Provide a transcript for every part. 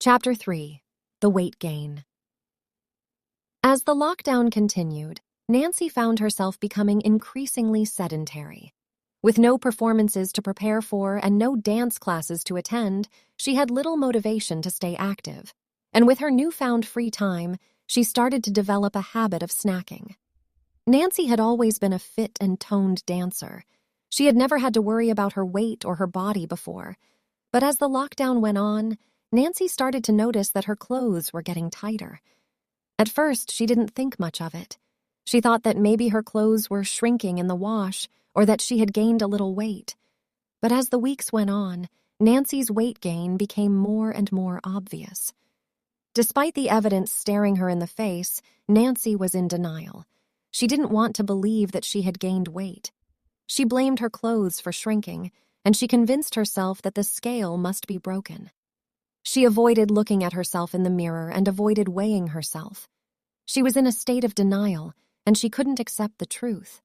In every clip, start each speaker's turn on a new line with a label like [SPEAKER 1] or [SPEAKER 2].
[SPEAKER 1] Chapter 3. The Weight Gain. As the lockdown continued, Nancy found herself becoming increasingly sedentary. With no performances to prepare for and no dance classes to attend, she had little motivation to stay active. And with her newfound free time, she started to develop a habit of snacking. Nancy had always been a fit and toned dancer. She had never had to worry about her weight or her body before. But as the lockdown went on, Nancy started to notice that her clothes were getting tighter. At first, she didn't think much of it. She thought that maybe her clothes were shrinking in the wash or that she had gained a little weight. But as the weeks went on, Nancy's weight gain became more and more obvious. Despite the evidence staring her in the face, Nancy was in denial. She didn't want to believe that she had gained weight. She blamed her clothes for shrinking, and she convinced herself that the scale must be broken. She avoided looking at herself in the mirror and avoided weighing herself. She was in a state of denial, and she couldn't accept the truth.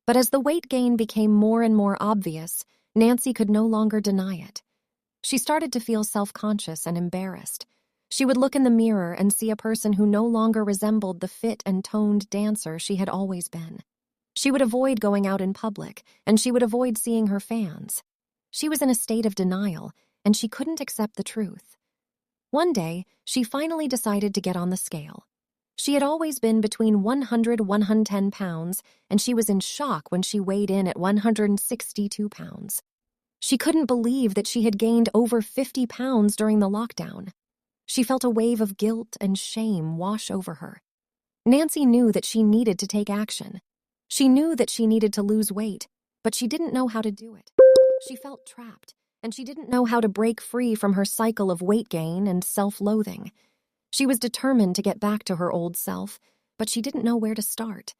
[SPEAKER 1] But as the weight gain became more and more obvious, Nancy could no longer deny it. She started to feel self-conscious and embarrassed. She would look in the mirror and see a person who no longer resembled the fit and toned dancer she had always been. She would avoid going out in public, and she would avoid seeing her fans. She was in a state of denial, and she couldn't accept the truth. One day, she finally decided to get on the scale. She had always been between 100 and 110 pounds, and she was in shock when she weighed in at 162 pounds. She couldn't believe that she had gained over 50 pounds during the lockdown. She felt a wave of guilt and shame wash over her. Nancy knew that she needed to take action. She knew that she needed to lose weight, but she didn't know how to do it. She felt trapped, and she didn't know how to break free from her cycle of weight gain and self-loathing. She was determined to get back to her old self, but she didn't know where to start.